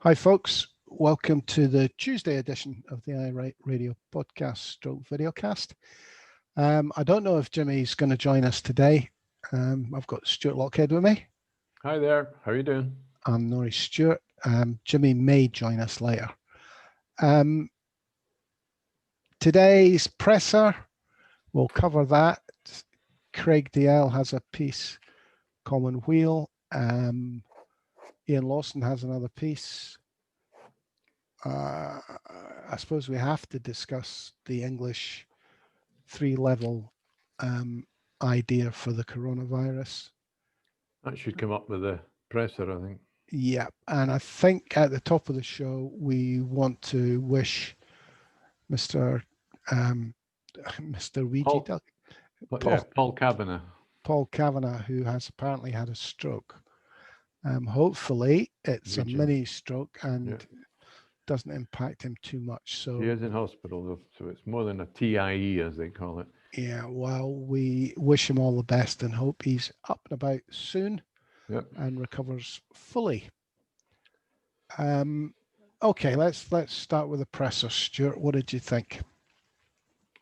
Hi, folks. Welcome to the Tuesday edition of the iWrite Radio podcast stroke videocast. I don't know if Jimmy's going to join us today. I've got Stuart Lockhead with me. Hi there. How are you doing? I'm Norrie Stewart. Jimmy may join us later. Today's presser, we'll cover that. Craig DL has a piece, Common Wheel. Ian Lawson has another piece. I suppose we have to discuss the English three-level idea for the coronavirus. That should come up with the presser, I think. Yeah, and I think at the top of the show, we want to wish Mr. Mr. Ouija Duck, Paul Kavanagh. Paul Kavanagh, who has apparently had a stroke. Hopefully, it's a mini stroke and doesn't impact him too much. So he is in hospital, though, so it's more than a TIE, as they call it. Yeah, well, we wish him all the best and hope he's up and about soon and recovers fully. Okay, let's start with the presser. Stuart, what did you think?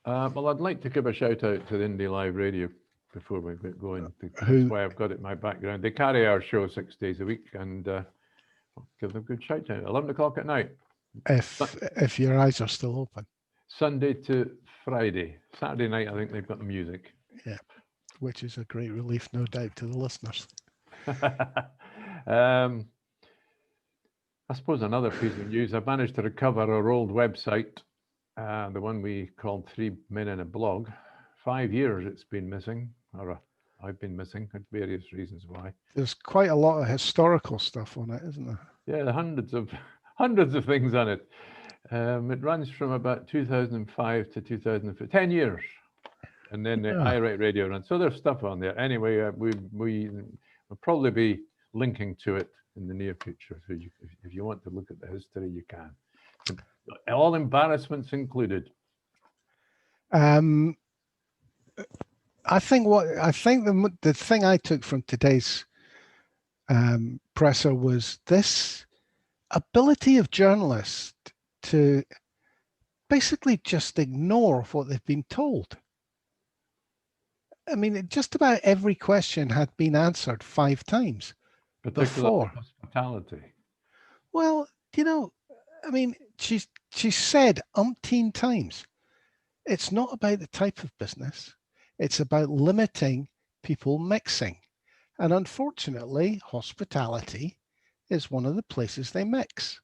Well, I'd like to give a shout out to the Indie Live Radio before we get going. That's why I've got it in my background. They carry our show 6 days a week, and I'll give them a good shout out. 11 o'clock at night. If your eyes are still open. Sunday to Friday. Saturday night, I think they've got the music. Yeah, which is a great relief, no doubt, to the listeners. I suppose another piece of news, I've managed to recover our old website, the one we called 3 Men in a Blog. 5 years it's been missing, or I've been missing, at various reasons why. There's quite a lot of historical stuff on it, isn't there? Yeah, hundreds of things on it. It runs from about 2005 to 2005, 10 years. And then the iWrite Radio runs. So there's stuff on there. Anyway, we'll probably be linking to it in the near future. So if you want to look at the history, you can. All embarrassments included. I think the thing I took from today's presser was this ability of journalists to basically just ignore what they've been told. I mean, just about every question had been answered 5 times before. Hospitality. Well, I mean, she said umpteen times, it's not about the type of business. It's about limiting people mixing. And unfortunately, hospitality is one of the places they mix.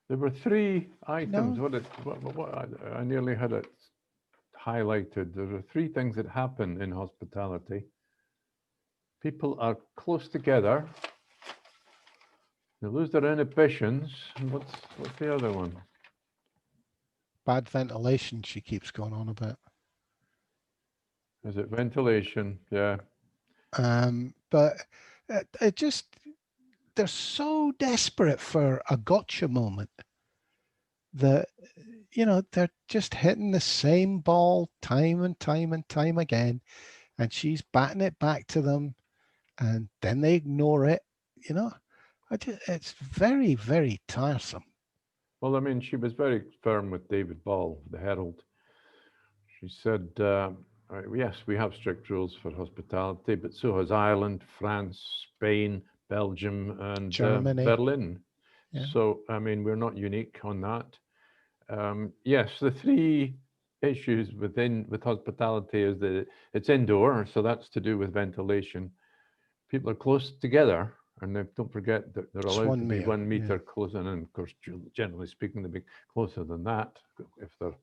There were 3 items. What I nearly had it highlighted. There are 3 things that happen in hospitality. People are close together. They lose their inhibitions. And what's the other one? Bad ventilation, she keeps going on about. Is it ventilation? Yeah. But it just, they're so desperate for a gotcha moment that, they're just hitting the same ball time and time and time again. And she's batting it back to them and then they ignore it. It's very, very tiresome. Well, I mean, she was very firm with David Ball, the Herald. She said, yes, we have strict rules for hospitality, but so has Ireland, France, Spain, Belgium, and Germany. Berlin. Yeah. So, I mean, we're not unique on that. Yes, the 3 issues with hospitality is that it's indoor, so that's to do with ventilation. People are close together, and don't forget that they're allowed to be 1 meter close, and of course, generally speaking, they'll be closer than that if they're.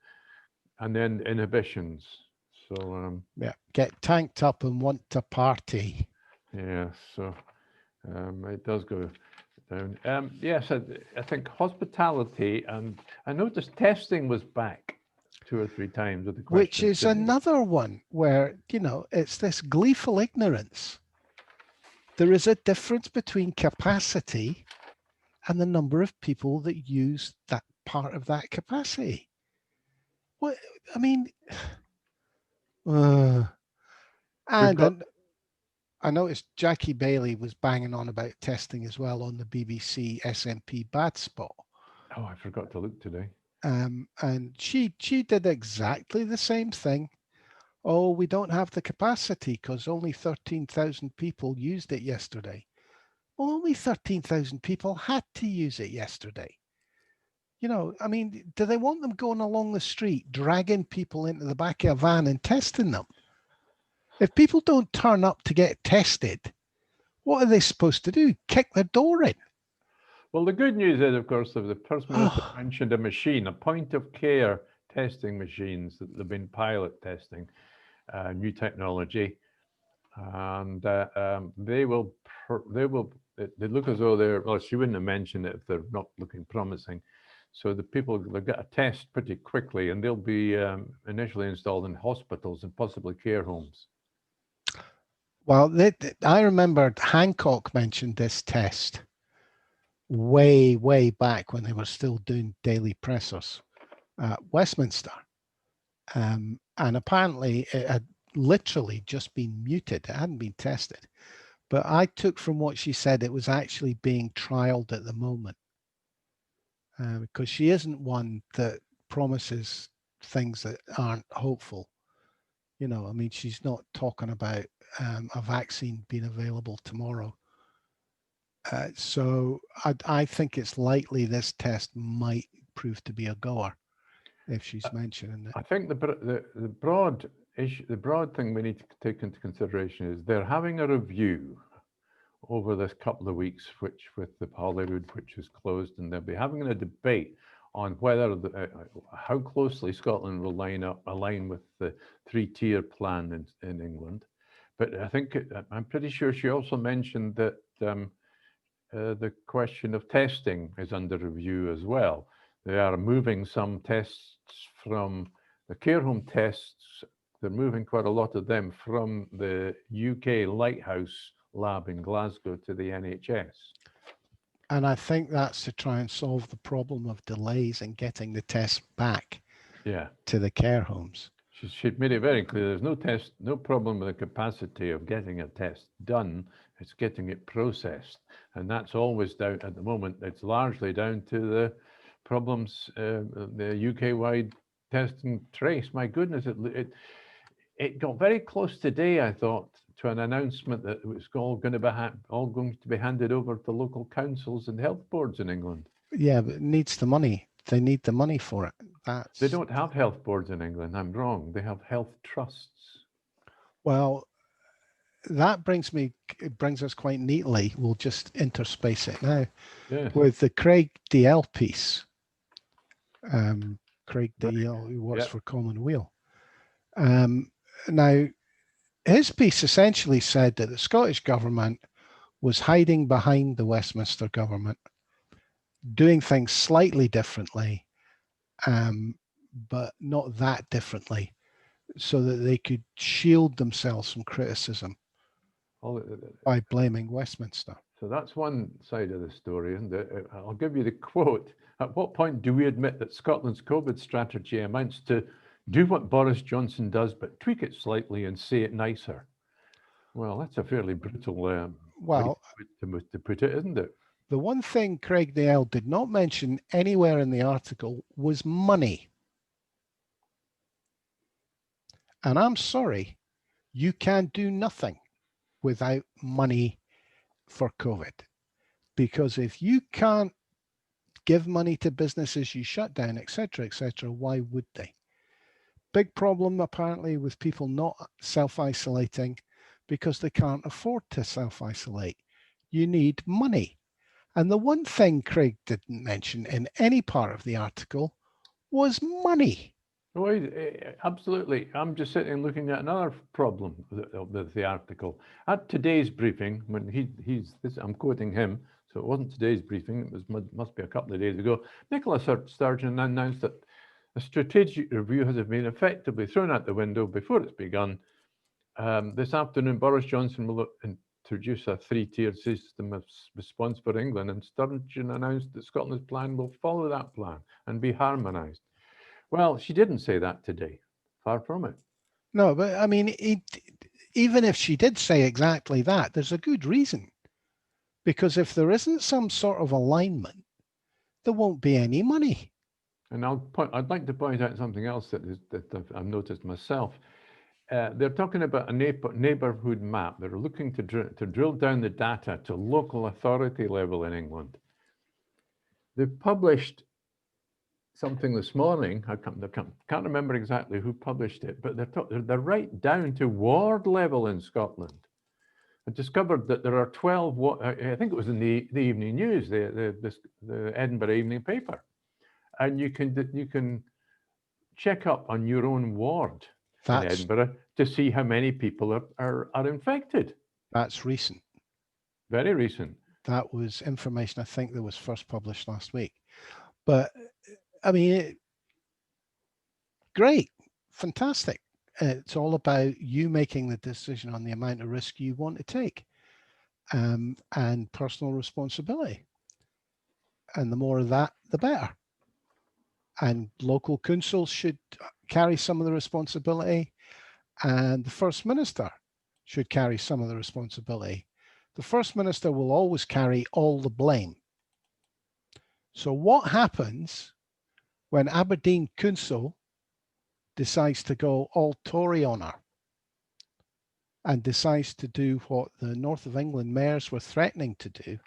And then inhibitions. So get tanked up and want to party. Yeah, so it does go down. Yes, I think hospitality, and I noticed testing was back 2 or 3 times with the questions. Which is another one where, it's this gleeful ignorance. There is a difference between capacity and the number of people that use that part of that capacity. What, I mean, I noticed Jackie Bailey was banging on about testing as well on the BBC SNP bad spot. Oh, I forgot to look today. And she did exactly the same thing. Oh, we don't have the capacity because only 13,000 people used it yesterday. Well, only 13,000 people had to use it yesterday. You know, I mean, do they want them going along the street, dragging people into the back of a van and testing them? If people don't turn up to get tested, what are they supposed to do? Kick their door in? Well, the good news is, of course, that the First Minister Oh, mentioned a machine, a point of care testing machines that they've been pilot testing, new technology, and they look as though they're, well, she wouldn't have mentioned it if they're not looking promising. So the people, they'll get a test pretty quickly, and they'll be initially installed in hospitals and possibly care homes. well, I remember Hancock mentioned this test way back when they were still doing daily pressers at Westminster. And apparently it had literally just been muted. It hadn't been tested. But I took from what she said, it was actually being trialed at the moment. Because she isn't one that promises things that aren't hopeful. You know, I mean, she's not talking about a vaccine being available tomorrow. So I think it's likely this test might prove to be a goer if she's mentioning it. I think the broad issue, the broad thing we need to take into consideration is they're having a review over this couple of weeks, which with the Hollywood, which is closed, and they'll be having a debate on whether how closely Scotland will align with the three-tier plan in England. But I think I'm pretty sure she also mentioned that the question of testing is under review as well. They are moving some tests from the care home tests. They're moving quite a lot of them from the UK Lighthouse lab in Glasgow to the NHS. And I think that's to try and solve the problem of delays in getting the tests back to the care homes. She made it very clear there's no problem with the capacity of getting a test done. It's getting it processed. And that's always down at the moment. It's largely down to the problems, the UK-wide test and trace. My goodness, it got very close today, I thought, to an announcement that it was all going to be handed over to local councils and health boards in England. Yeah, but it needs the money. They need the money for it. They don't have health boards in England. I'm wrong. They have health trusts. Well, that brings us quite neatly. We'll just interspace it now with the Craig DL piece. Craig DL, who works for Commonweal. Now, his piece essentially said that the Scottish government was hiding behind the Westminster government, doing things slightly differently, but not that differently, so that they could shield themselves from criticism by blaming Westminster. So that's one side of the story, isn't it? I'll give you the quote. At what point do we admit that Scotland's COVID strategy amounts to do what Boris Johnson does, but tweak it slightly and say it nicer? Well, that's a fairly brutal way to put it, isn't it? The one thing Craig Dale did not mention anywhere in the article was money. And I'm sorry, you can do nothing without money for COVID. Because if you can't give money to businesses you shut down, etc., why would they? Big problem apparently with people not self-isolating because they can't afford to self-isolate. You need money. And the one thing Craig didn't mention in any part of the article was money. Oh, absolutely. I'm just sitting looking at another problem with the article. At today's briefing, when I'm quoting him, so it wasn't today's briefing, it must be a couple of days ago, Nicola Sturgeon announced that a strategic review has been effectively thrown out the window before it's begun. This afternoon, Boris Johnson will introduce a three-tiered system of response for England, and Sturgeon announced that Scotland's plan will follow that plan and be harmonised. Well, she didn't say that today. Far from it. No, but I mean, even if she did say exactly that, there's a good reason. Because if there isn't some sort of alignment, there won't be any money. And I'd like to point out something else that I've noticed myself. They're talking about a neighbourhood map. They're looking to drill down the data to local authority level in England. They've published something this morning. I can't remember exactly who published it, but they're right down to ward level in Scotland. I discovered that there are 12. I think it was in the Evening News, the Edinburgh Evening Paper, and you can check up on your own ward in Edinburgh to see how many people are infected. That's recent. Very recent. That was information I think that was first published last week. But I mean, great, fantastic. It's all about you making the decision on the amount of risk you want to take, and personal responsibility. And the more of that, the better. And local councils should carry some of the responsibility, and the First Minister should carry some of the responsibility. The First Minister will always carry all the blame. So what happens when Aberdeen Council decides to go all Tory on her and decides to do what the North of England mayors were threatening to do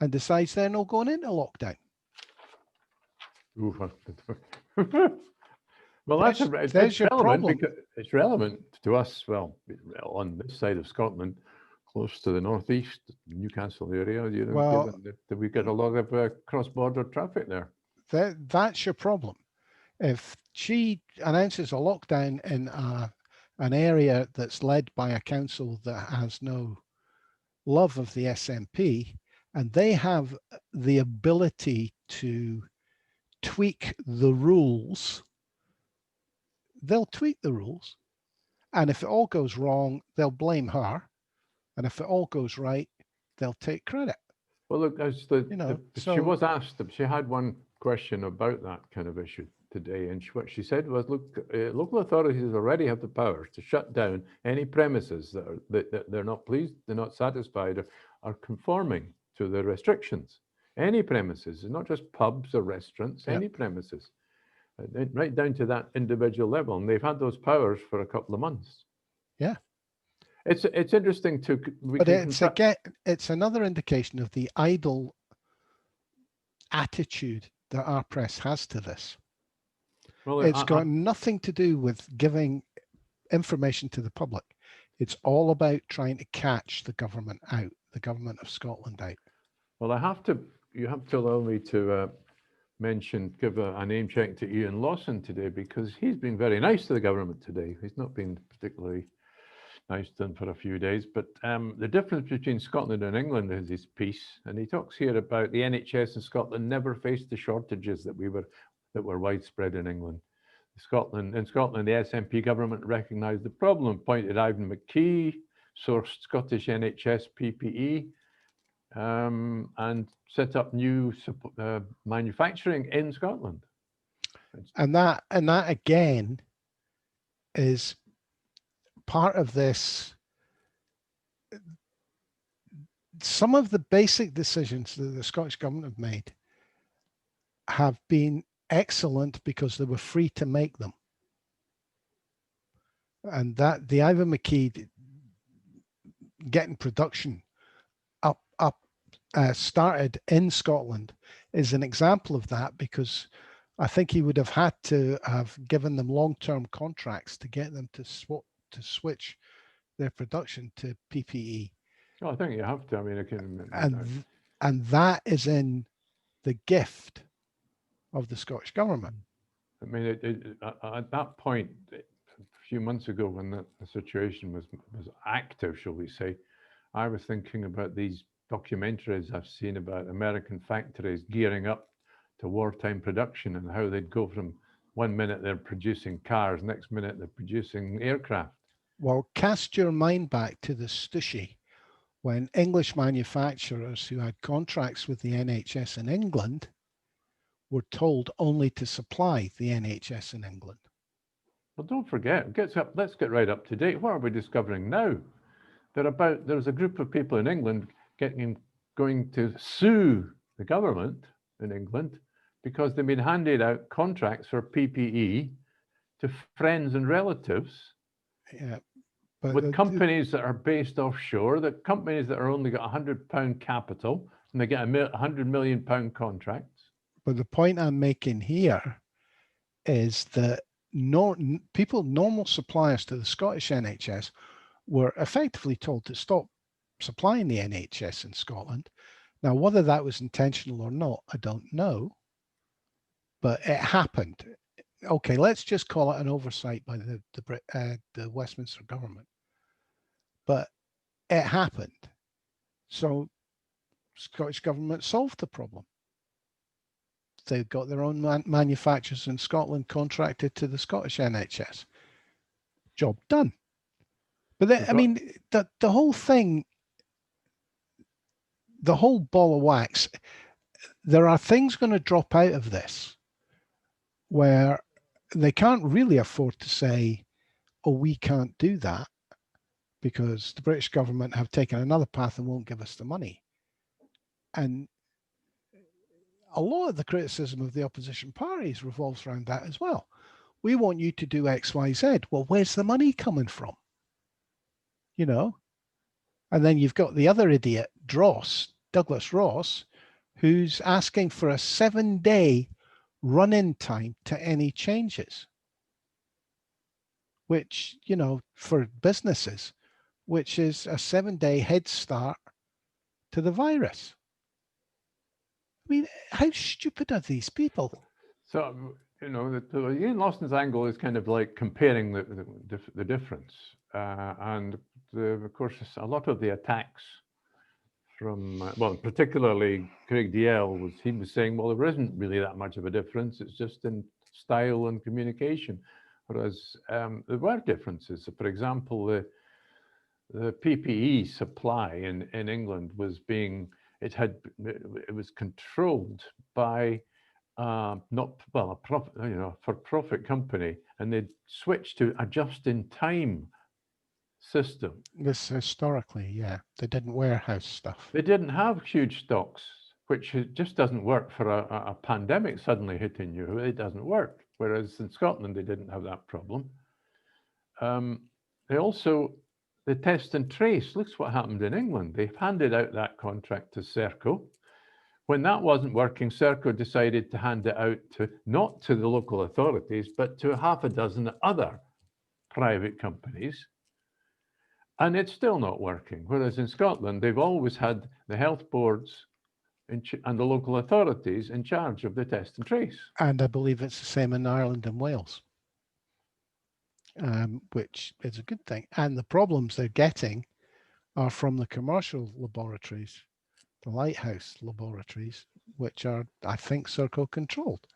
and decides they're not going into lockdown? Well, it's relevant because it's relevant to us. Well, on this side of Scotland, close to the northeast Newcastle area, given that we get a lot of cross-border traffic there. That's your problem. If she announces a lockdown in an area that's led by a council that has no love of the SNP, and they have the ability to tweak the rules, they'll tweak the rules. And if it all goes wrong, they'll blame her. And if it all goes right, they'll take credit. Well, look, she was asked, she had one question about that kind of issue today. And what she said was, look, local authorities already have the power to shut down any premises that they're not pleased, they're not satisfied, or are conforming to the restrictions. Any premises, not just pubs or restaurants, any premises, right down to that individual level. And they've had those powers for a couple of months. Yeah. It's interesting to... But it's another indication of the idle attitude that our press has to this. Well, it's got nothing to do with giving information to the public. It's all about trying to catch the government out, the government of Scotland out. Well, you have to allow me to give a name check to Ian Lawson today, because he's been very nice to the government today. He's not been particularly nice to them for a few days, but the difference between Scotland and England is his piece, and he talks here about the NHS in Scotland never faced the shortages that were widespread in England. In Scotland, the SNP government recognised the problem, appointed Ivan McKee, sourced Scottish NHS PPE, and set up new manufacturing in Scotland. And that again is part of this. Some of the basic decisions that the Scottish government have made have been excellent because they were free to make them. And that the Ivan McKee getting production started in Scotland is an example of that, because I think he would have had to have given them long-term contracts to get them to switch their production to PPE. Oh, I think you have to. I mean, and that is in the gift of the Scottish government. I mean, at that point, a few months ago, when the situation was active, shall we say, I was thinking about these documentaries I've seen about American factories gearing up to wartime production, and how they'd go from one minute they're producing cars, next minute they're producing aircraft. Well, cast your mind back to the Stushy, when English manufacturers who had contracts with the NHS in England were told only to supply the NHS in England. Well, don't forget, let's get right up to date. What are we discovering now? There's a group of people in England going to sue the government in England because they've been handed out contracts for PPE to friends and relatives. Yeah, but with companies that are based offshore, that companies that are only got £100 capital and they get £100 million contracts. But the point I'm making here is that normal suppliers to the Scottish NHS were effectively told to stop supplying the NHS in Scotland. Now, whether that was intentional or not, I don't know, but it happened. Okay, let's just call it an oversight by the Westminster government, but it happened. So Scottish government solved the problem. They've got their own manufacturers in Scotland contracted to the Scottish NHS. Job done. But I mean, the whole thing, the whole ball of wax, there are things going to drop out of this where they can't really afford to say, oh, we can't do that because the British government have taken another path and won't give us the money. And a lot of the criticism of the opposition parties revolves around that as well. We want you to do X, Y, Z. Well, where's the money coming from? You know? And then you've got the other idiot, Douglas Ross, who's asking for a 7-day run-in time to any changes, which, you know, for businesses, which is a 7-day head start to the virus. I mean, how stupid are these people? So, you know, Ian Lawson's angle is kind of like comparing the difference. And of course, a lot of the attacks from, well, particularly Craig DL he was saying, well, there isn't really that much of a difference. It's just in style and communication. Whereas there were differences. So for example, the PPE supply in England was it was controlled by not well a for-profit company, and they switched to a just-in-time system. This historically, yeah, they didn't warehouse stuff. They didn't have huge stocks, which just doesn't work for a pandemic suddenly hitting you. It doesn't work. Whereas in Scotland, they didn't have that problem. They test and trace. Look what happened in England. They've handed out that contract to Serco. When that wasn't working, Serco decided to hand it out not to the local authorities, but to half a dozen other private companies. And it's still not working. Whereas in Scotland, they've always had the health boards and the local authorities in charge of the test and trace. And I believe it's the same in Ireland and Wales, which is a good thing. And the problems they're getting are from the commercial laboratories, the lighthouse laboratories, which are, I think, Serco controlled.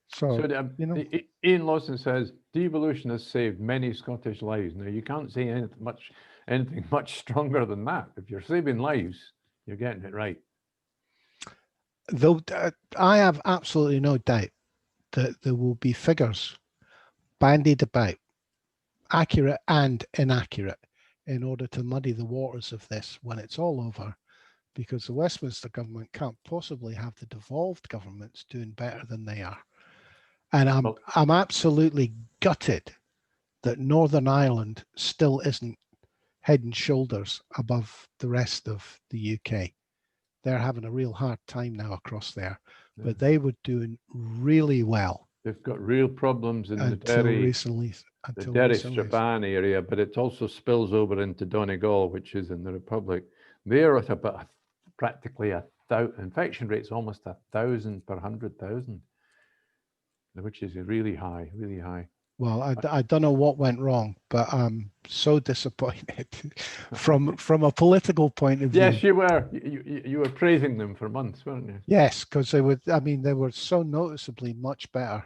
So you know, Ian Lawson says devolution has saved many Scottish lives. Now you can't say anything much stronger than that. If you're saving lives, you're getting it right. Though I have absolutely no doubt that there will be figures bandied about, accurate and inaccurate, in order to muddy the waters of this when it's all over, because the Westminster government can't possibly have the devolved governments doing better than they are. And I'm absolutely gutted that Northern Ireland still isn't head and shoulders above the rest of the UK. They're having a real hard time now across there, but they were doing really well. They've got real problems in the Derry Strabane area, but it also spills over into Donegal, which is in the Republic. They're at about practically infection rate's almost 1,000 per 100,000, which is really high, really high. Well, I don't know what went wrong, but I'm so disappointed from a political point of view. Yes, you were. You were praising them for months, weren't you? Yes, because they were so noticeably much better.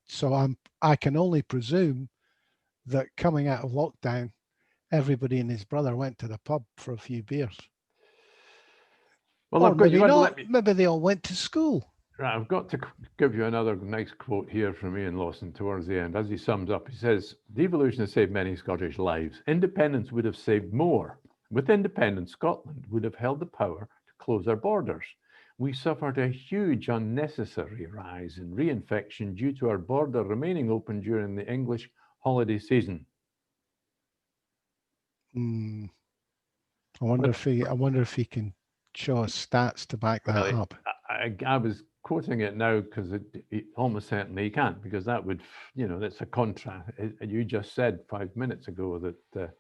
So I can only presume that coming out of lockdown, everybody and his brother went to the pub for a few beers. Well, maybe not. Maybe they all went to school. Right, I've got to give you another nice quote here from Ian Lawson towards the end. As he sums up, he says, devolution has saved many Scottish lives. Independence would have saved more. With independence, Scotland would have held the power to close our borders. We suffered a huge unnecessary rise in reinfection due to our border remaining open during the English holiday season. I wonder if he can show us stats to back that up. I was quoting it now because it almost certainly he can't, because that would, that's a contra. You just said 5 minutes ago that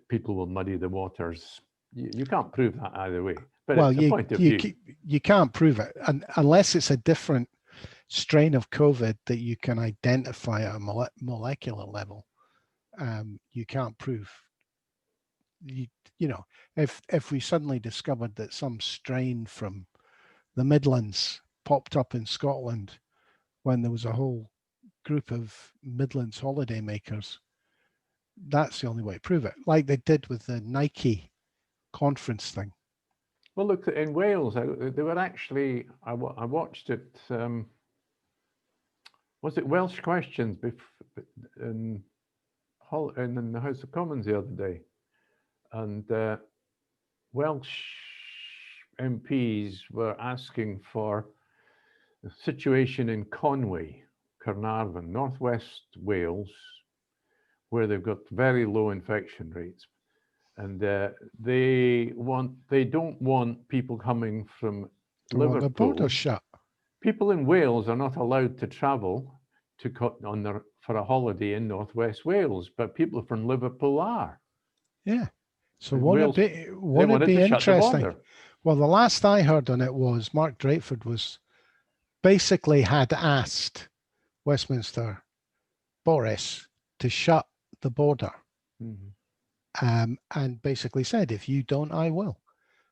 people will muddy the waters. You can't prove that either way, but it's a point of view. You can't prove it unless it's a different strain of COVID that you can identify at a molecular level. You can't prove. If we suddenly discovered that some strain from the Midlands popped up in Scotland when there was a whole group of Midlands holidaymakers, that's the only way to prove it, like they did with the Nike conference thing. Well, look, in Wales, they were actually, I watched it, was it Welsh Questions in the House of Commons the other day? And Welsh MPs were asking for the situation in Conwy, Carnarvon, northwest Wales, where they've got very low infection rates, and they don't want people coming from Liverpool. Want the borders shut. People in Wales are not allowed to travel for a holiday in northwest Wales, but people from Liverpool are. Yeah. So won't it be interesting? Well, the last I heard on it was Mark Drakeford had asked Westminster Boris to shut the border, and basically said, if you don't, I will.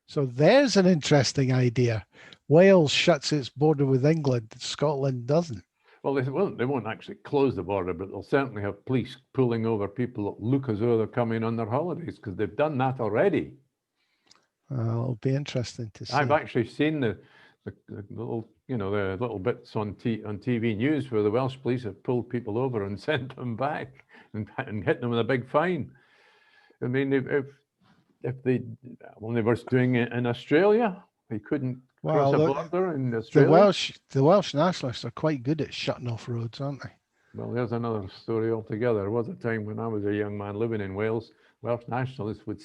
So there's an interesting idea. Wales shuts its border with England, Scotland doesn't. Well, they won't actually close the border, but they'll certainly have police pulling over people that look as though they're coming on their holidays, because they've done that already. It'll be interesting to see. I've actually seen the little, the little bits on TV news where the Welsh police have pulled people over and sent them back and hit them with a big fine. I mean, if they were doing it in Australia, they couldn't cross a border in Australia. The Welsh nationalists are quite good at shutting off roads, aren't they? Well, there's another story altogether. There was a time when I was a young man living in Wales, Welsh nationalists were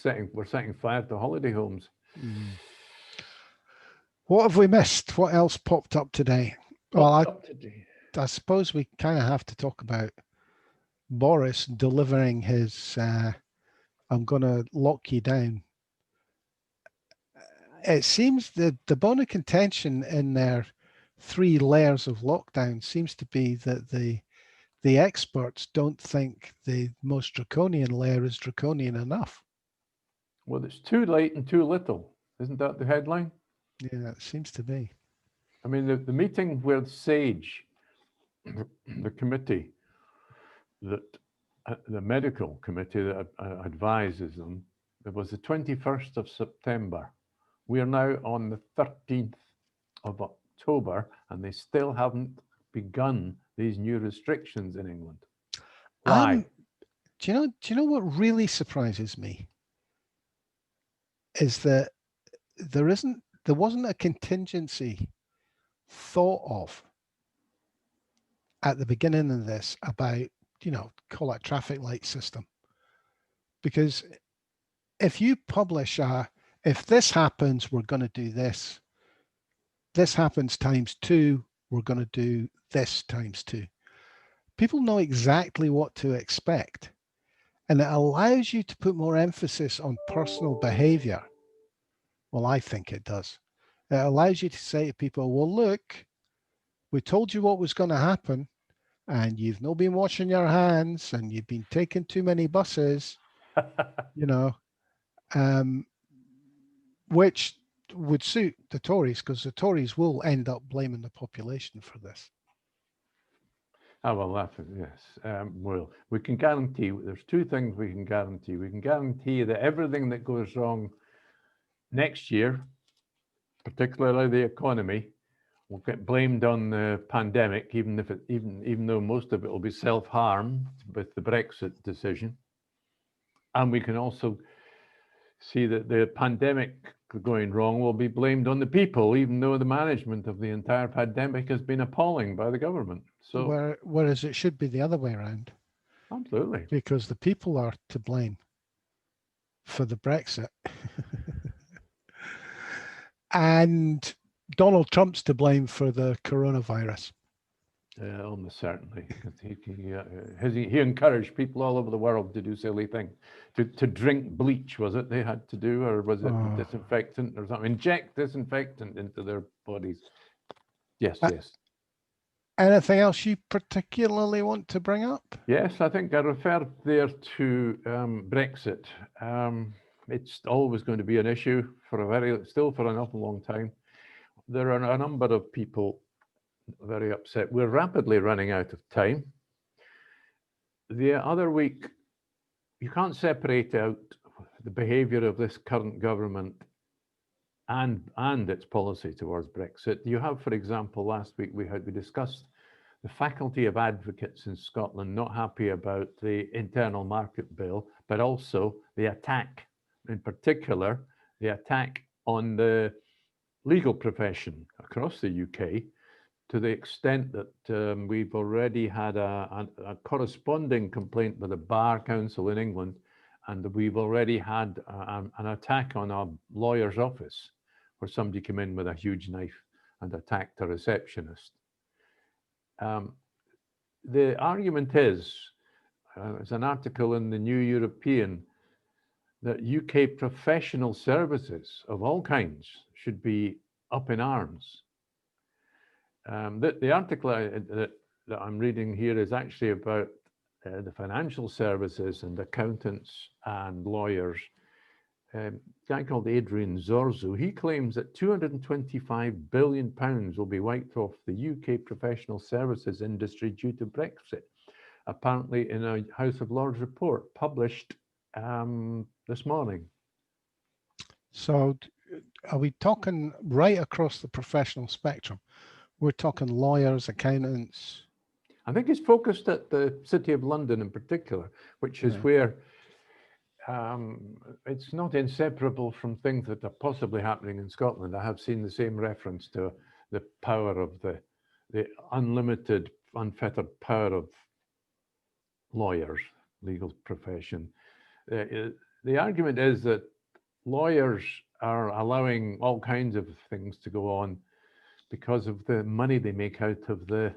setting fire to holiday homes. What have we missed? What else popped up today? I suppose we kind of have to talk about Boris delivering his I'm going to lock you down. It seems that the bone of contention in their 3 layers of lockdown seems to be that the experts don't think the most draconian layer is draconian enough. Well, it's too late and too little. Isn't that the headline? Yeah, it seems to be. I mean, the meeting where SAGE, the committee, the medical committee that advises them, it was the 21st of September. We are now on the 13th of October, and they still haven't begun these new restrictions in England. Why? Do you know what really surprises me? Is that there wasn't a contingency thought of at the beginning of this about, call it traffic light system. Because if you publish if this happens, we're going to do this. This happens ×2, we're going to do this ×2. People know exactly what to expect. And it allows you to put more emphasis on personal behavior. Well, I think it does. It allows you to say to people, well, look, we told you what was going to happen, and you've not been washing your hands, and you've been taking too many buses, which would suit the Tories, because the Tories will end up blaming the population for this. Oh, well, yes. Well, we can guarantee, there's 2 things we can guarantee. We can guarantee that everything that goes wrong next year, particularly the economy, will get blamed on the pandemic, even though most of it will be self-harm with the Brexit decision. And we can also see that the pandemic going wrong will be blamed on the people, even though the management of the entire pandemic has been appalling by the government. So, whereas it should be the other way around. Absolutely. Because the people are to blame for the Brexit. And Donald Trump's to blame for the coronavirus. Almost certainly. He encouraged people all over the world to do silly things. To drink bleach, was it they had to do? Or was it disinfectant or something? Inject disinfectant into their bodies. Yes, yes. Anything else you particularly want to bring up? Yes, I think I referred there to Brexit. It's always going to be an issue still for an awful long time. There are a number of people very upset. We're rapidly running out of time. The other week, you can't separate out the behavior of this current government and its policy towards Brexit. You have, for example, last week we discussed the faculty of advocates in Scotland not happy about the internal market bill, but also the attack, in particular, the attack on the legal profession across the UK, to the extent that we've already had a corresponding complaint with the Bar Council in England, and we've already had an attack on our lawyer's office, where somebody came in with a huge knife and attacked a receptionist. The argument is, there's an article in the New European, that UK professional services of all kinds should be up in arms. The article that I'm reading here is actually about the financial services and accountants and lawyers. A guy called Adrian Zorzo, he claims that £225 billion will be wiped off the UK professional services industry due to Brexit, apparently in a House of Lords report published this morning. So are we talking right across the professional spectrum? We're talking lawyers, accountants. I think it's focused at the City of London in particular, which is where it's not inseparable from things that are possibly happening in Scotland. I have seen the same reference to the power of the unlimited, unfettered power of lawyers, legal profession. The argument is that lawyers are allowing all kinds of things to go on because of the money they make out of the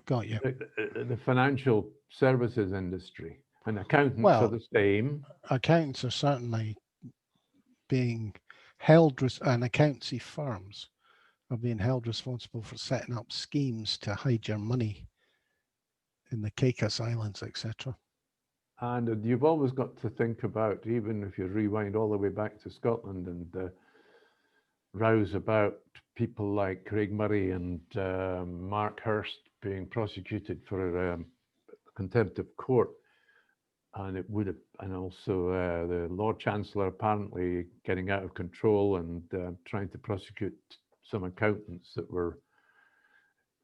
got you. The financial services industry. And accountants are the same. Accountants are certainly being held, and accountancy firms are being held responsible for setting up schemes to hide your money in the Caicos Islands, etc. And you've always got to think about, even if you rewind all the way back to Scotland and the rows about people like Craig Murray and Mark Hurst being prosecuted for contempt of court, and it would have, and also the Lord Chancellor apparently getting out of control and trying to prosecute some accountants that were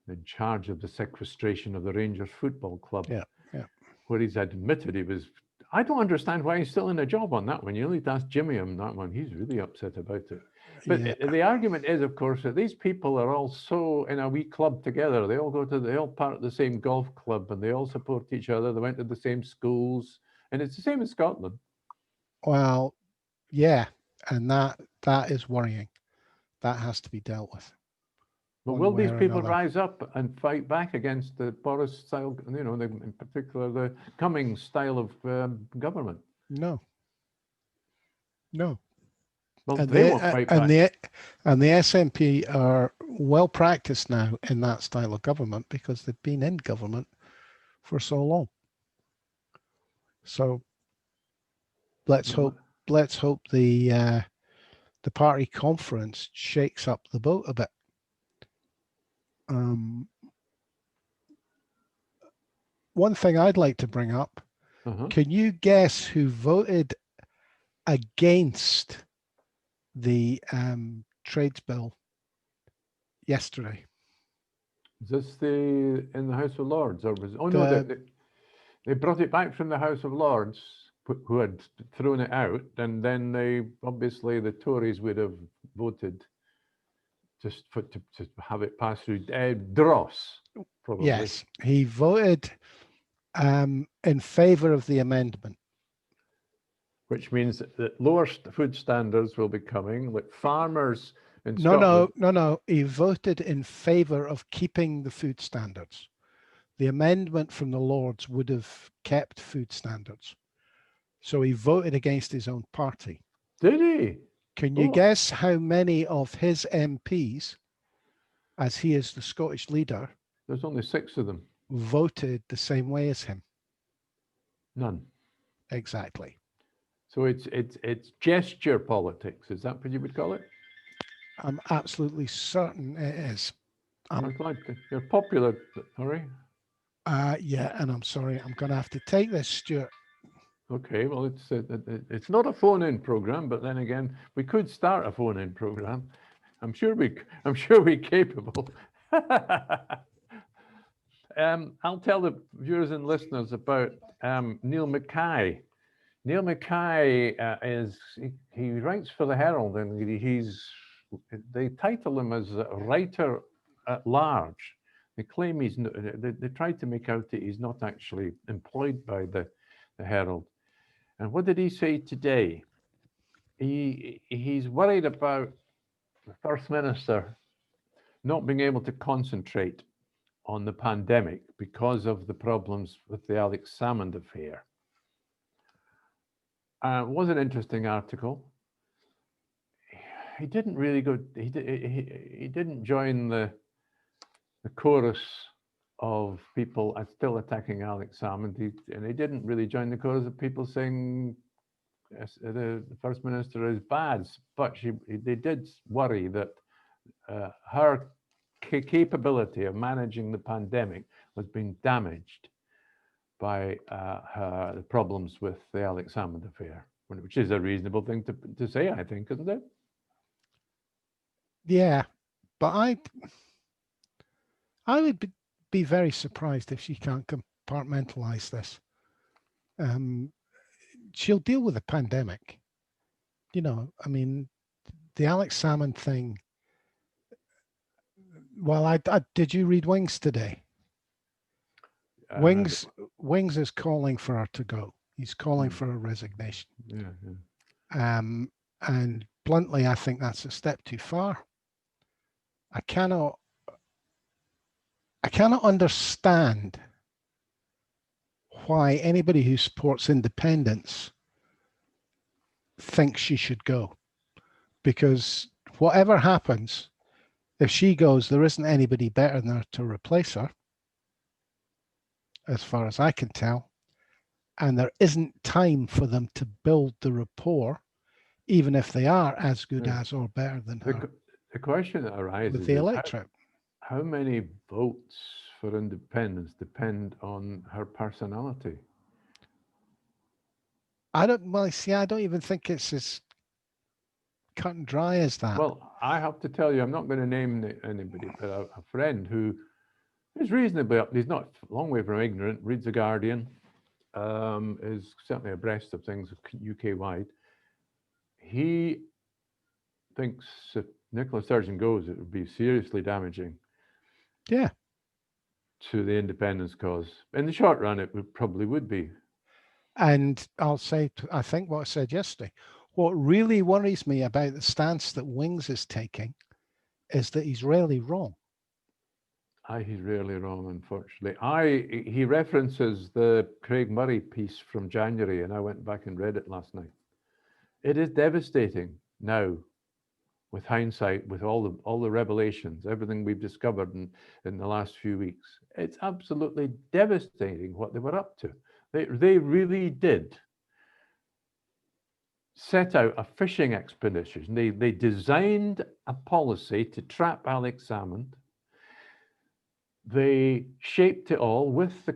in charge of the sequestration of the Rangers Football Club, where he's admitted he was. I don't understand why he's still in a job on that one. You need to ask Jimmy on that one. He's really upset about it. But the argument is, of course, that these people are all so in a wee club together. They all they're all part of the same golf club, and they all support each other. They went to the same schools, and it's the same in Scotland. Well, yeah, and that is worrying. That has to be dealt with. But will these people rise up and fight back against the Boris style, in particular the Cummings style of government? No. Well, they won't fight back. And the SNP are well practiced now in that style of government because they've been in government for so long. So let's hope the party conference shakes up the boat a bit. One thing I'd like to bring up, can you guess who voted against the trades bill yesterday. Is this in the House of Lords, or was? Oh no, they brought it back from the House of Lords, who had thrown it out, and then obviously the Tories would have voted just to have it pass through. Dross, probably. Yes, he voted in favour of the amendment. Which means that lower food standards will be coming, like farmers in No, Scotland. he voted in favour of keeping the food standards. The amendment from the Lords would have kept food standards. So he voted against his own party. Did he? Can you guess how many of his MPs, as he is the Scottish leader, there's only 6 of them, voted the same way as him? None. Exactly. So it's gesture politics. Is that what you would call it? I'm absolutely certain it is. I'm glad you're popular, Tory. Yeah, and I'm sorry, I'm going to have to take this, Stuart. Okay, well, it's not a phone-in program, but then again, we could start a phone-in program. I'm sure we're capable. I'll tell the viewers and listeners about Neil Mackay. Neil Mackay he writes for the Herald, and they title him as a writer at large. They claim they try to make out that he's not actually employed by the Herald. And what did he say today? He's worried about the First Minister not being able to concentrate on the pandemic because of the problems with the Alex Salmond affair. It was an interesting article. He didn't really go. He didn't join the chorus of people still attacking Alex Salmond, and he didn't really join the chorus of people saying the First Minister is bad. But they did worry that her capability of managing the pandemic was being damaged by the problems with the Alex Salmond affair, which is a reasonable thing to say, I think, isn't it? Yeah, but I would be very surprised if she can't compartmentalize this. She'll deal with the pandemic. You know, I mean, the Alex Salmond thing. Well, did you read Wings today? Wings is calling for her to go. He's calling for a resignation. Yeah. And bluntly, I think that's a step too far. I cannot understand why anybody who supports independence thinks she should go. Because whatever happens, if she goes, there isn't anybody better than her to replace her, as far as I can tell. And there isn't time for them to build the rapport, even if they are as good as or better than her. The question that arises with the electorate. How many votes for independence depend on her personality? I don't even think it's as cut and dry as that. Well, I have to tell you, I'm not going to name anybody, but a friend who is reasonably up, he's not a long way from ignorant, reads The Guardian, is certainly abreast of things UK-wide. He thinks if Nicola Sturgeon goes, it would be seriously damaging to the independence cause. In the short run, it probably would be. And I'll say, I think what I said yesterday, what really worries me about the stance that Wings is taking is that he's rarely wrong. He's rarely wrong, unfortunately. He references the Craig Murray piece from January, and I went back and read it last night. It is devastating now, with hindsight, with all the revelations, everything we've discovered in the last few weeks. It's absolutely devastating what they were up to. They really did set out a fishing expedition. They designed a policy to trap Alex Salmond. They shaped it all with the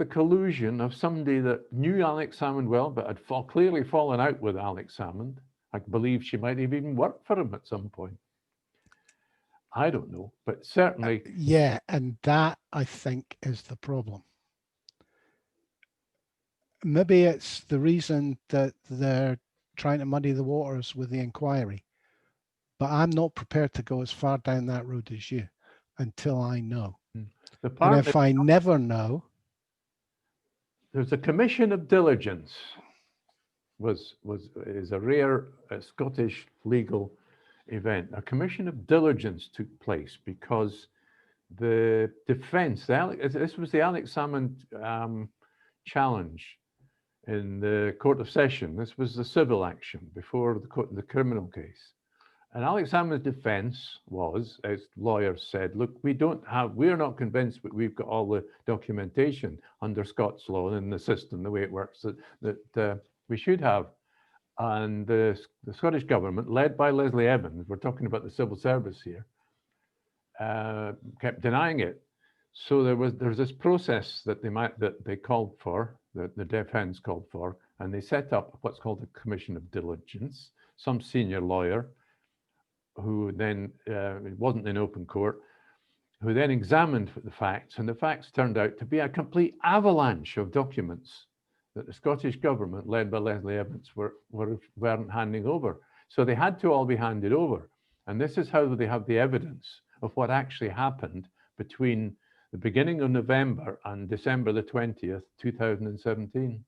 collusion of somebody that knew Alex Salmond well, but had clearly fallen out with Alex Salmond. I believe she might have even worked for him at some point. I don't know, but certainly. Yeah, and that, I think, is the problem. Maybe it's the reason that they're trying to muddy the waters with the inquiry, but I'm not prepared to go as far down that road as you until I know. The And part if I never know, there's a commission of diligence is a rare Scottish legal event. A commission of diligence took place because the defence, this was the Alex Salmond challenge in the Court of Session. This was the civil action before the criminal case. And Alex Salmond's defence was, as lawyers said, look, we're not convinced that we've got all the documentation under Scots law and the system, the way it works, that we should have. And the Scottish government, led by Leslie Evans, we're talking about the civil service here, kept denying it. So there's this process that they called for, that the defence called for, and they set up what's called a commission of diligence. Some senior lawyer who then it wasn't in open court, who then examined the facts, and the facts turned out to be a complete avalanche of documents that the Scottish government, led by Leslie Evans, weren't handing over. So they had to all be handed over. And this is how they have the evidence of what actually happened between the beginning of November and December the 20th, 2017.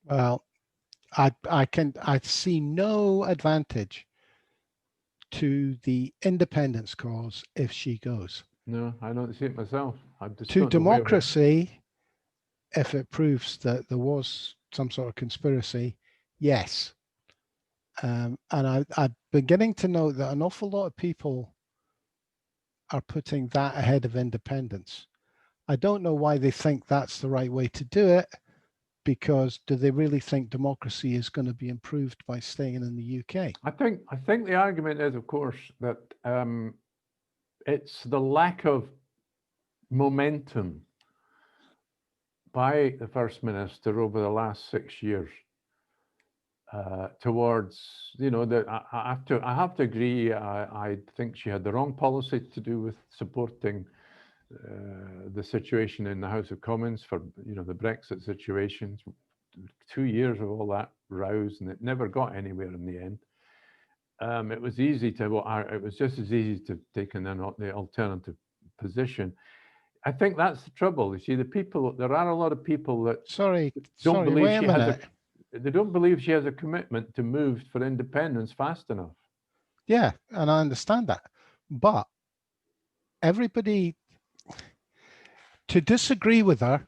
well, I see no advantage to the independence cause if she goes. No, I don't see it myself. To democracy, if it proves that there was some sort of conspiracy, yes. And I'm beginning to note that an awful lot of people are putting that ahead of independence. I don't know why they think that's the right way to do it, because do they really think democracy is going to be improved by staying in the UK? I think the argument is, of course, that it's the lack of momentum by the First Minister over the last 6 years towards, that I have to agree. I think she had the wrong policy to do with supporting the situation in the House of Commons for the Brexit situation. 2 years of all that rows, and it never got anywhere in the end. It was just as easy to take the alternative position. I think that's the trouble. You see, there are a lot of people that don't believe they don't believe she has a commitment to move for independence fast enough. Yeah, and I understand that. But everybody, to disagree with her,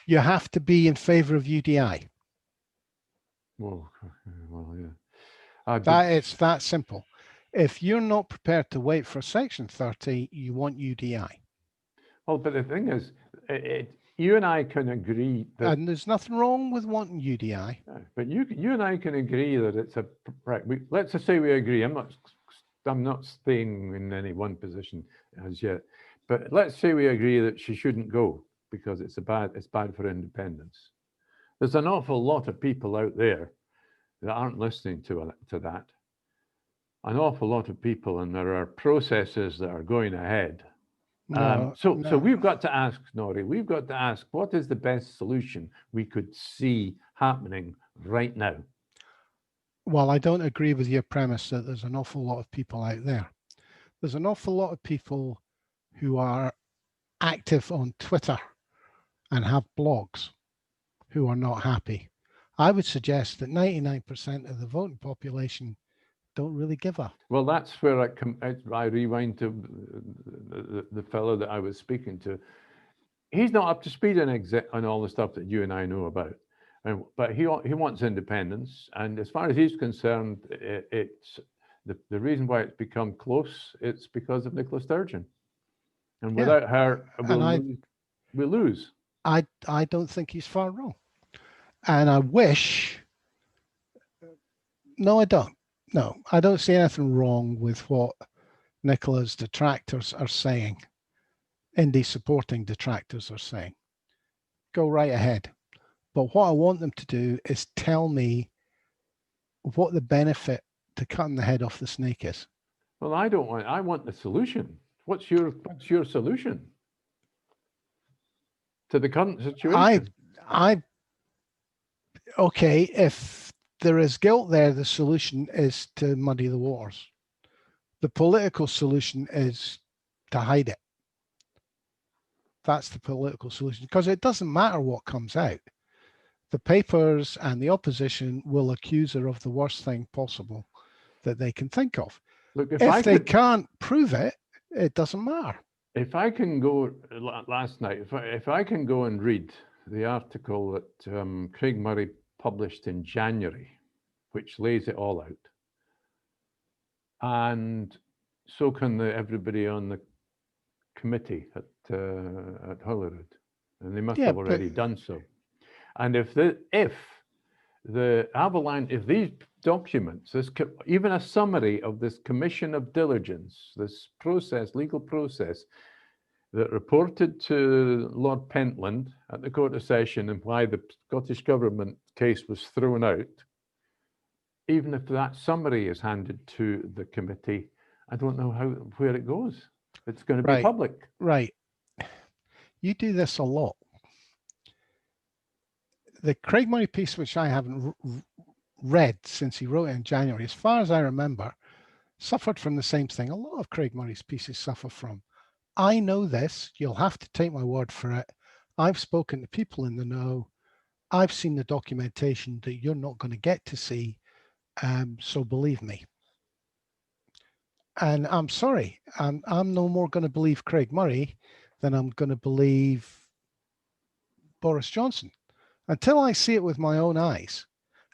you have to be in favor of UDI. Well, yeah. It's that simple. If you're not prepared to wait for Section 30, you want UDI. Well, but the thing is, you and I can agree that, and there's nothing wrong with wanting UDI. But you and I can agree that it's right. Let's just say we agree. I'm not staying in any one position as yet, but let's say we agree that she shouldn't go because it's bad for independence. There's an awful lot of people out there that aren't listening to that. An awful lot of people, and there are processes that are going ahead. So we've got to ask, Nori, what is the best solution we could see happening right now? Well, I don't agree with your premise that there's an awful lot of people out there. There's an awful lot of people who are active on Twitter and have blogs who are not happy. I would suggest that 99% of the voting population don't really give a. Well, that's where I rewind to the fellow that I was speaking to. He's not up to speed on all the stuff that you and I know about, but he wants independence. And as far as he's concerned, it's the reason why it's become close. It's because of Nicola Sturgeon, and without her, we'll lose. I don't think he's far wrong, and I wish. No, I don't. No, I don't see anything wrong with what Nicola's detractors are saying. Indie supporting detractors are saying. Go right ahead. But what I want them to do is tell me what the benefit to cutting the head off the snake is. Well, I don't want. I want the solution. What's your solution to the current I, situation? okay, if there is guilt there, the solution is to muddy the waters. The political solution is to hide it. That's the political solution, because it doesn't matter what comes out. The papers and the opposition will accuse her of the worst thing possible that they can think of. Look, if they can't prove it, it doesn't matter. If I can go last night, if I can go and read the article that Craig Murray published in January, which lays it all out, and so can everybody on the committee at Holyrood, and they must have already done so. And if the avalanche, if these documents, even a summary of this commission of diligence, this process, legal process, that reported to Lord Pentland at the Court of Session and why the Scottish Government case was thrown out, even if that summary is handed to the committee, I don't know where it goes. It's going to be public. Right. You do this a lot. The Craig Murray piece, which I haven't read since he wrote it in January, as far as I remember, suffered from the same thing a lot of Craig Murray's pieces suffer from. I know this. You'll have to take my word for it. I've spoken to people in the know. I've seen the documentation that you're not going to get to see. So believe me. And I'm sorry, I'm no more going to believe Craig Murray than I'm going to believe Boris Johnson. Until I see it with my own eyes,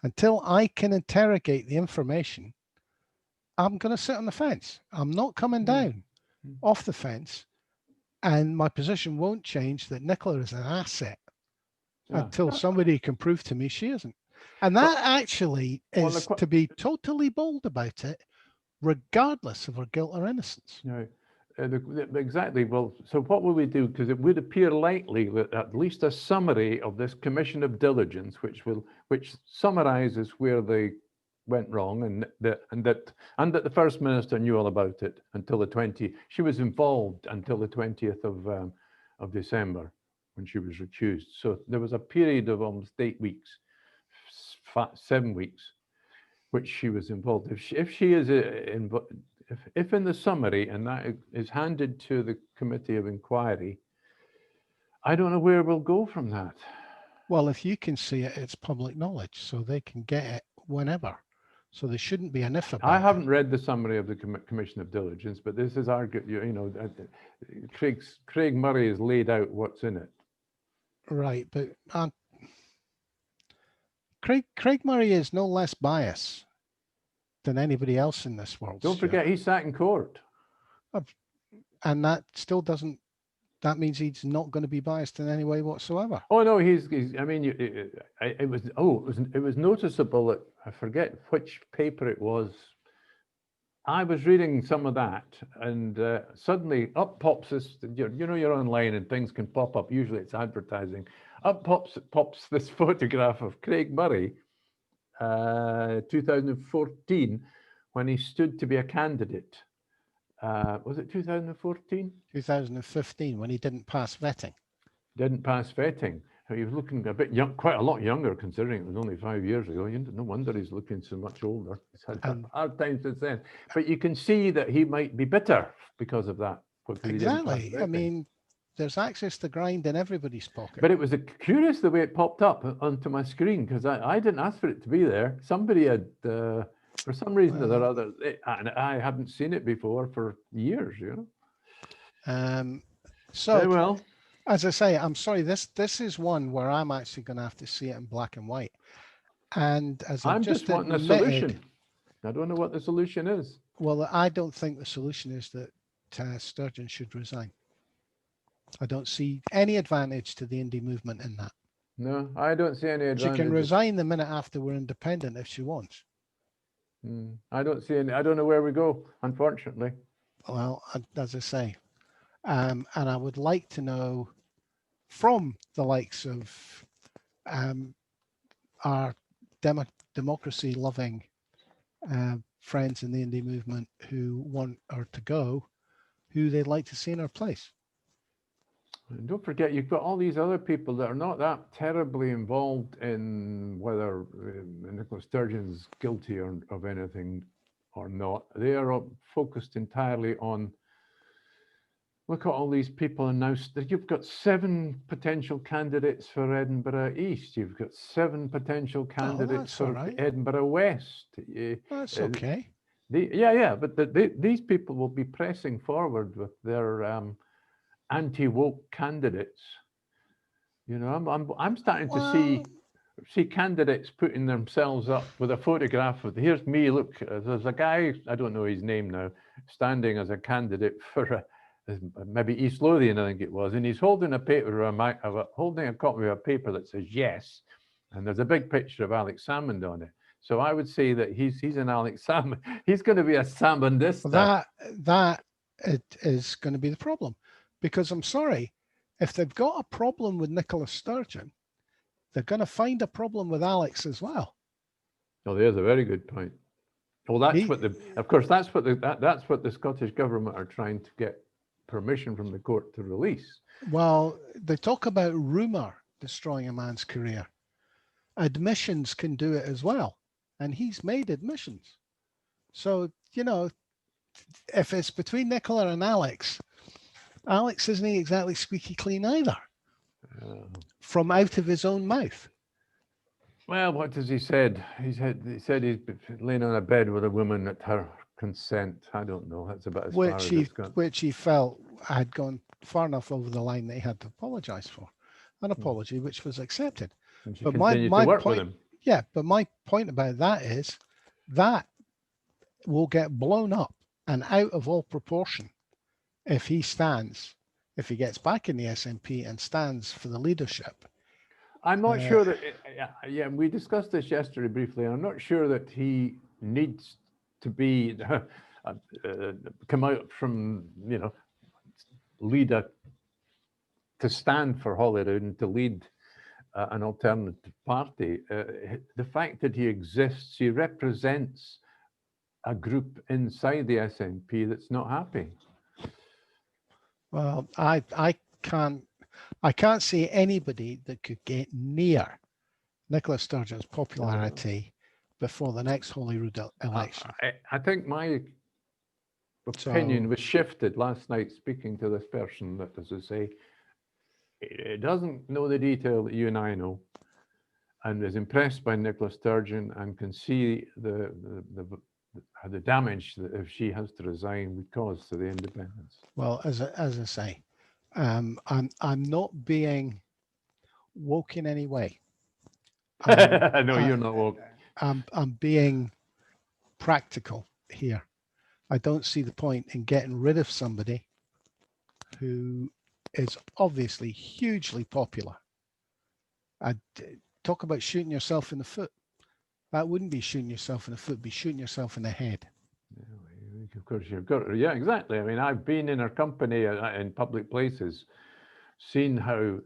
until I can interrogate the information, I'm going to sit on the fence. I'm not coming down off the fence. And my position won't change that Nicola is an asset until somebody can prove to me she isn't. And that actually is, to be totally bold about it, regardless of her guilt or innocence. No, exactly. Well, so what will we do? Because it would appear likely that at least a summary of this commission of diligence, which summarizes where they went wrong, and that the First Minister knew all about it until the 20th. She was involved until the 20th of December when she was recused. So there was a period of almost 8 weeks, 7 weeks, which she was involved. If she is if in the summary, and that is handed to the committee of inquiry, I don't know where we'll go from that. Well, if you can see it, it's public knowledge, so they can get it whenever. So there shouldn't be an if about it. I haven't read the summary of the Commission of Diligence, but this is argued, Craig Murray has laid out what's in it. Right, but Craig Murray is no less biased than anybody else in this world. Don't forget, he sat in court. And that still doesn't, that means he's not going to be biased in any way whatsoever. Oh no, he's I mean, it was noticeable that, I forget which paper it was. I was reading some of that, and suddenly up pops this, you're online and things can pop up, usually it's advertising. Up pops this photograph of Craig Murray, 2014, when he stood to be a candidate. Was it 2014? 2015, when he didn't pass vetting. Didn't pass vetting. He was looking a bit young, quite a lot younger, considering it was only 5 years ago. No wonder he's looking so much older. He's had a hard time since then. But you can see that he might be bitter because of that. Exactly. I mean, there's access to grind in everybody's pocket. But it was curious the way it popped up onto my screen, because I didn't ask for it to be there. Somebody had, for some reason or other, and I haven't seen it before for years, So, well, as I say, I'm sorry, this is one where I'm actually going to have to see it in black and white. And as I'm just wanting a solution. I don't know what the solution is. Well, I don't think the solution is that Sturgeon should resign. I don't see any advantage to the indie movement in that. No, I don't see any advantage. She can resign the minute after we're independent if she wants. I don't see any. I don't know where we go, unfortunately. Well, as I say, and I would like to know from the likes of our democracy-loving friends in the indie movement who want her to go, who they'd like to see in her place. And don't forget, you've got all these other people that are not that terribly involved in whether Nicola Sturgeon's guilty of anything or not. They are focused entirely on, look at all these people, and now you've got 7 potential candidates for Edinburgh East. You've got 7 potential candidates for Edinburgh West. That's okay. But these people will be pressing forward with their anti-woke candidates. You know, I'm starting to see candidates putting themselves up with a photograph of, here's me, look, there's a guy, I don't know his name now, standing as a candidate for maybe East Lothian, I think it was, and he's holding a paper, holding a copy of a paper that says yes, and there's a big picture of Alex Salmond on it. So I would say that he's an Alex Salmond. He's going to be a Salmondista. That it is going to be the problem, because I'm sorry, if they've got a problem with Nicola Sturgeon, they're going to find a problem with Alex as well. Oh, there's a very good point. Well, that's what the Scottish government are trying to get permission from the court to release. Well, they talk about rumour destroying a man's career. Admissions can do it as well, and he's made admissions. So, you know, if it's between Nicola and Alex isn't exactly squeaky clean either, from out of his own mouth. Well, what has he said? He said he's laying on a bed with a woman at her consent. I don't know. That's about as far as it's gone. Which he felt had gone far enough over the line that he had to apologise for. An apology which was accepted. And she continued to work with him. Yeah, but my point about that is that will get blown up and out of all proportion if he gets back in the SNP and stands for the leadership. I'm not sure that, we discussed this yesterday briefly. I'm not sure that he needs to be, come out from, to stand for Holyrood and to lead an alternative party. The fact that he exists, he represents a group inside the SNP that's not happy. Well, I can't see anybody that could get near Nicola Sturgeon's popularity before the next Holyrood election. I think my opinion was shifted last night speaking to this person that, as I say, it doesn't know the detail that you and I know, and is impressed by Nicola Sturgeon and can see the damage that if she has to resign would cause to the independents. Well, as I say, I'm not being woke in any way. No, you're not woke. I'm being practical here. I don't see the point in getting rid of somebody who is obviously hugely popular. I talk about shooting yourself in the foot. That wouldn't be shooting yourself in the foot, it'd be shooting yourself in the head. Of course, you've got, yeah, exactly. I mean, I've been in her company in public places, seen how,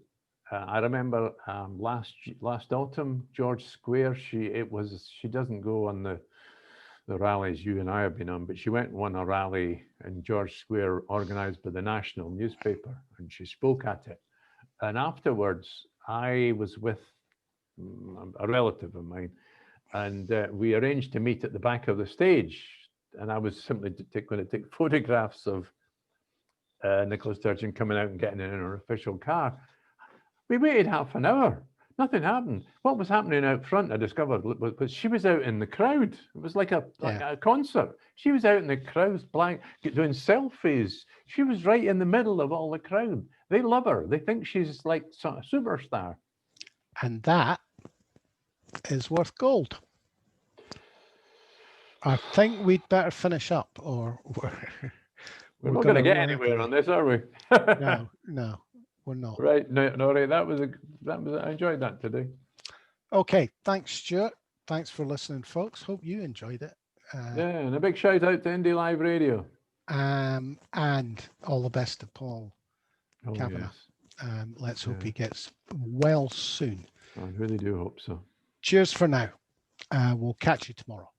I remember last autumn, George Square, she doesn't go on the rallies you and I have been on, but she went and won a rally in George Square organized by the national newspaper, and she spoke at it. And afterwards, I was with a relative of mine, and we arranged to meet at the back of the stage. And I was simply going to take photographs of Nicola Sturgeon coming out and getting in her official car. We waited half an hour. Nothing happened. What was happening out front, I discovered, was she was out in the crowd. It was like a concert. She was out in the crowd, doing selfies. She was right in the middle of all the crowd. They love her. They think she's like a superstar. And that is worth gold. I think we'd better finish up, or we're not going to get anywhere on this, are we? No, we're not. Right, no, right. That was I enjoyed that today. Okay, thanks, Stuart. Thanks for listening, folks. Hope you enjoyed it. And a big shout out to Indie Live Radio. And all the best to Paul Kavanagh. Yes. Let's hope he gets well soon. I really do hope so. Cheers for now. We'll catch you tomorrow.